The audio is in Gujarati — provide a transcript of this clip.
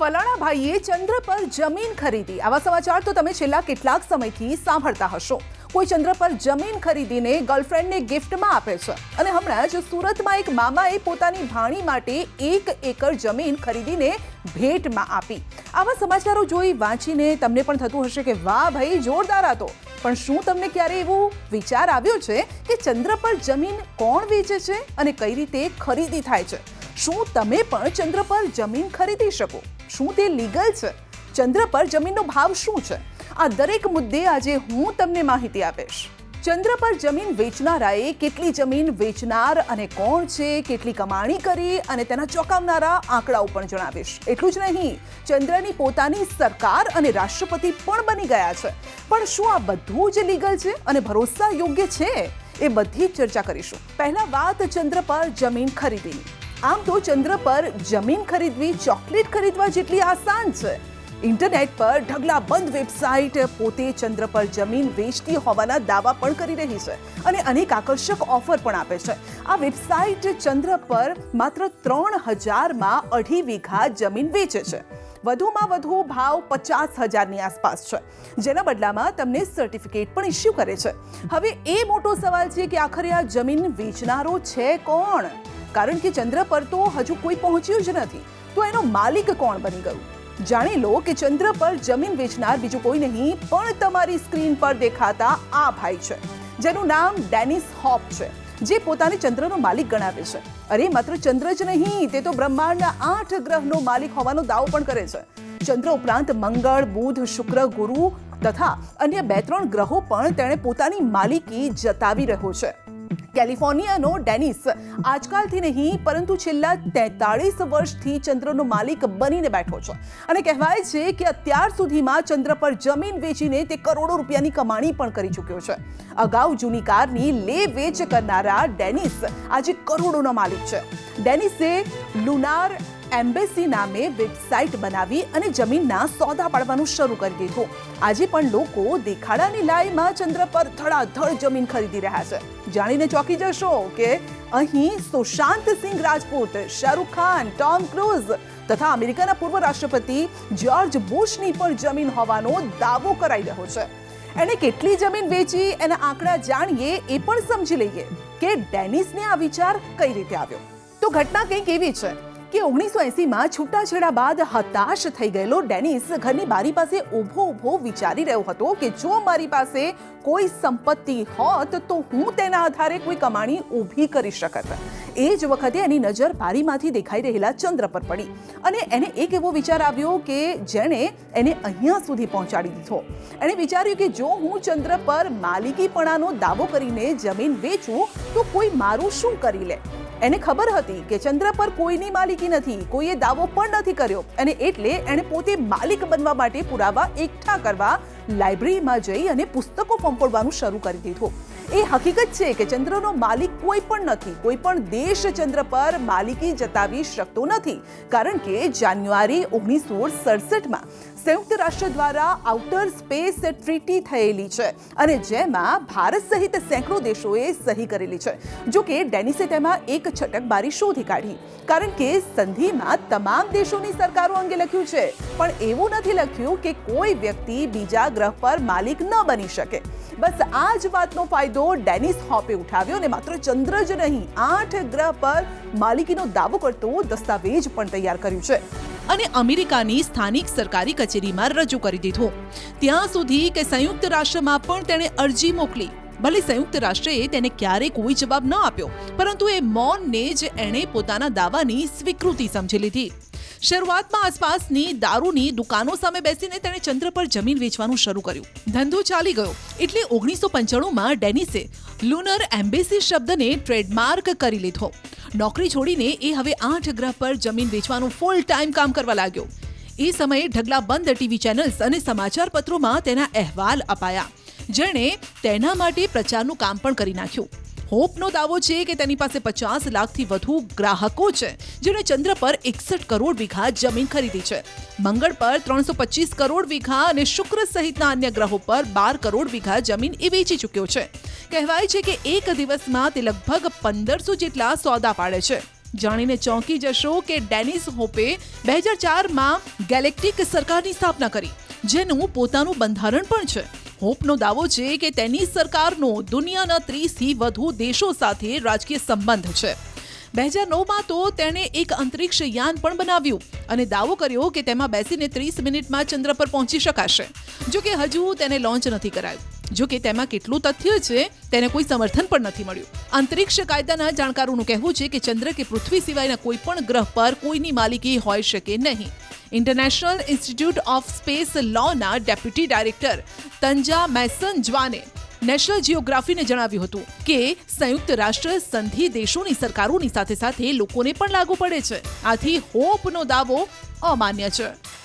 ફલાણા ભાઈએ ચંદ્ર પર જમીન ખરીદી. આવા સમાચાર તો તમે છેલ્લા કેટલાક સમયથી સાંભળતા હશો. કોઈ ચંદ્ર પર જમીન ખરીદીને ગર્લફ્રેન્ડને ગિફ્ટમાં આપે છે અને હમણાં જ સુરતમાં એક મામાએ પોતાની ભાણી માટે 1 એકર જમીન ખરીદીને ભેટમાં આપી. આવા સમાચારો જોઈ વાંચીને તમને પણ થતું હશે કે વાહ ભાઈ, જોરદાર આ તો. પણ શું તમને ક્યારે એવો વિચાર આવ્યો છે કે ચંદ્ર પર જમીન કોણ વેચે છે અને કઈ રીતે ખરીદી થાય છે? શું તમે પણ ચંદ્ર પર જમીન ખરીદી શકો? શું તે લીગલ છે? ચંદ્ર પર જમીનનો ભાવ શું છે? આ દરેક મુદ્દે આજે હું તમને માહિતી આપીશ. ચંદ્ર પર જમીન વેચનારાએ કેટલી જમીન વેચનાર અને કોણ છે, કેટલી કમાણી કરી અને તેના ચોંકાવનારા આંકડાઓ પણ જણાવીશ. એટલું જ નહીં, ચંદ્રની પોતાની સરકાર અને રાષ્ટ્રપતિ પણ બની ગયા છે. પણ શું આ બધું જ લીગલ છે અને ભરોસા યોગ્ય છે? એ બધી જ ચર્ચા કરીશું. પહેલા વાત ચંદ્ર પર જમીન ખરીદીની. આમ તો ચંદ્ર પર જમીન ખરીદવી ચોકલેટ ખરીદવા જેટલી આસાન છે. ઇન્ટરનેટ પર ઢગલાબંધ વેબસાઇટ પોતે ચંદ્ર પર જમીન વેચતી હોવાના દાવા પણ કરી રહી છે અને અનેક આકર્ષક ઓફર પણ આપે છે. આ વેબસાઇટ ચંદ્ર પર માત્ર 3,000માં 2.5 વીઘા જમીન વેચે છે. વધુમાં વધુ ભાવ 50,000ની આસપાસ છે, જેના બદલામાં તમને સર્ટિફિકેટ પણ ઇસ્યુ કરે છે. હવે એ મોટો સવાલ છે કે આખરે આ જમીન વેચનારો છે કોણ? કારણ કે ચંદ્ર પર તો હજુ કોઈ પહોંચ્યું જ નથી, તો એનો માલિક કોણ બની ગયું? જાણી લો કે ચંદ્ર પર જમીન વેચનાર બીજું કોઈ નહીં પણ તમારી સ્ક્રીન પર દેખાતા આ ભાઈ છે, જેનું નામ ડેનિસ હોપ છે, જે પોતાને ચંદ્રનો માલિક ગણાવે છે. અરે માત્ર ચંદ્ર જ નહીં, તે તો બ્રહ્માંડના 8 ગ્રહનો માલિક હોવાનો દાવો પણ કરે છે. ચંદ્ર ઉપરાંત મંગળ, બુધ, શુક્ર, ગુરુ તથા અન્ય 2-3 ગ્રહો પણ તેણે પોતાની માલિકી જતાવી રહ્યો છે. કેલિફોર્નિયાનો ડેનિસ આજકાલથી નહીં પરંતુ છેલ્લા 43 વર્ષથી ચંદ્રનો માલિક બનીને બેઠો છે અને કહેવાય છે કે અત્યાર સુધીમાં ચંદ્ર પર જમીન વેચીને તે કરોડો રૂપિયાની કમાણી પણ કરી ચૂક્યો છે. અગાઉ જૂની કારની લે વેચ કરનારા ડેનિસ આજે કરોડોનો માલિક છે. ડેનિસે લુનાર એમ્બેસી નામે વેબસાઇટ બનાવી અને જમીનના સોદા પાડવાનું શરૂ કરી દીધું. આજે પણ લોકો દેખાડાની લાઈમાં ચંદ્ર પર ધડાધડ જમીન ખરીદી રહ્યા છે. જાણીને ચોંકી જશો કે અહીં સુશાંત સિંહ રાજપૂત, શાહરૂખ ખાન, ટોમ ક્રૂઝ તથા અમેરિકાના પૂર્વ રાષ્ટ્રપતિ જ્યોર્જ બુશની પણ જમીન હોવાનો દાવો કરાઈ રહ્યો છે. એણે કેટલી જમીન વેચી એના આંકડા જાણીએ એ પણ સમજી લઈએ કે ડેનિસને આ વિચાર કઈ રીતે આવ્યો. તો ઘટના કંઈક એવી છે કે 1980માં છૂટાછેડા બાદ હતાશ થઈ ગયેલો ડેનિસ ઘરની બારી પાસે ઊભો વિચારી રહ્યો હતો કે જો મારી પાસે કોઈ સંપત્તિ હોત તો હું તેના આધારે કોઈ કમાણી ઊભી કરી શકત. એ જ વખતે એની નજર બારીમાંથી દેખાઈ રહેલા ચંદ્ર પર પડી અને એને એક એવો વિચાર આવ્યો કે જેણે એને અહીંયા સુધી પહોંચાડી દીધો. એણે વિચાર્યું કે જો હું ચંદ્ર પર માલિકીપણાનો દાવો કરીને જમીન વેચું તો કોઈ મારું શું કરી લે. એને ખબર હતી કે ચંદ્ર પર કોઈની માલિકી નથી, કોઈએ દાવો પણ નથી કર્યો અને એટલે એણે પોતે માલિક બનવા માટે પુરાવા એકઠા કરવા લાઇબ્રેરીમાં જઈ અને પુસ્તકો ફંફોડવાનું શરૂ કરી દીધું. એ હકીકત છે કે ચંદ્રનો માલિક કોઈ પણ નથી. કોઈ પણ દેશ ચંદ્ર પર માલિકી જતાવી શકતો નથી, કારણ કે જાન્યુઆરી 1967માં સંયુક્ત રાષ્ટ્ર દ્વારા આઉટર સ્પેસ ટ્રીટી થયેલી છે અને જેમાં ભારત સહિત સેંકડો દેશોએ સહી કરેલી છે. જો કે ડેનિસે તેમાં એક છટકબારી શોધી કાઢી, કારણ કે સંધિમાં તમામ દેશોની સરકારો અંગે લખ્યું છે પણ એવું નથી લખ્યું કે કોઈ વ્યક્તિ બીજા ગ્રહ પર માલિક ન બની શકે. બસ આ જ વાતનો ફાયદો ડેનિસ હોપે ઉઠાવ્યો અને માત્ર ચંદ્ર જ નહીં 8 ગ્રહ પર માલિકીનો દાવો કરતો દસ્તાવેજ પણ તૈયાર કર્યું છે અને અમેરિકાની સ્થાનિક સરકારી કચેરીમાં રજૂ કરી દીધું. ત્યાં સુધી કે સંયુક્ત રાષ્ટ્રમાં પણ તેણે અરજી મોકલી. ભલે સંયુક્ત રાષ્ટ્રએ તેને ક્યારેય કોઈ જવાબ ન આપ્યો, પરંતુ એ મૌનને જ એણે પોતાના દાવાની સ્વીકૃતિ સમજી લીધી. શરૂઆતમાં આસપાસની દારૂની દુકાનો સામે બેસીને તેણે ચંદ્ર પર જમીન વેચવાનું શરૂ કર્યું. ધંધો ચાલી ગયો એટલે 1995માં ડેનિસે લુનર એમ્બેસી શબ્દને ટ્રેડમાર્ક કરી લીધો. નોકરી છોડીને એ હવે 8 ગ્રહ પર જમીન વેચવાનું ફૂલ ટાઈમ કામ કરવા લાગ્યો. એ સમયે ઢગલાબંધ ટીવી ચેનલ્સ અને સમાચાર પત્રોમાં તેના અહેવાલ અપાયા, જેણે તેના માટે પ્રચારનું કામ પણ કરી નાખ્યું. હોપનો દાવો છે કે તેની પાસે 50 લાખથી વધુ ગ્રાહકો છે, જેણે ચંદ્ર પર 61 કરોડ વીઘા જમીન ખરીદી છે. મંગળ પર 325 કરોડ વીઘા અને શુક્ર સહિતના અન્ય ગ્રહો પર 12 કરોડ વીઘા જમીન એ વેચી ચૂક્યો છે. કહેવાય છે કે એક દિવસમાં તે લગભગ 1500 જેટલા સોદા પાડે છે. જાણીને ચોંકી જશો કે ડેનિસ હોપે 2004માં ગેલેક્ટિક સરકારની સ્થાપના કરી, જેનું પોતાનું બંધારણ પણ છે. હોપનો દાવો છે કે તેની સરકારનો દુનિયાના 30થી વધુ દેશો સાથે રાજકીય સંબંધ છે. 2009માં તો તેણે એક અંતરિક્ષ યાન પણ બનાવ્યું અને દાવો કર્યો કે તેમાં બેસીને 30 મિનિટમાં ચંદ્ર પર પહોંચી શકાશે. જો કે હજુ તેને લોન્ચ નથી કરાયું. જો કે તેમાં કેટલું તથ્ય છે તેને કોઈ સમર્થન પણ નથી મળ્યું. અંતરિક્ષ કાયદાના જાણકારોનું કહેવું છે કે ચંદ્ર કે પૃથ્વી સિવાયના કોઈ પણ ગ્રહ પર કોઈની માલિકી હોઈ શકે નહીં. ઇન્ટરનેશનલ ઇન્સ્ટિટ્યૂટ ઓફ સ્પેસ લોના ડેપ્યુટી ડાયરેક્ટર તંજા મેસનજવાને નેશનલ જિયોગ્રાફીને જણાવ્યું હતું કે સંયુક્ત રાષ્ટ્ર સંધિ દેશોની સરકારોની સાથે સાથે લોકોને પણ લાગુ પડે છે. આથી હોપનો દાવો અમાન્ય છે.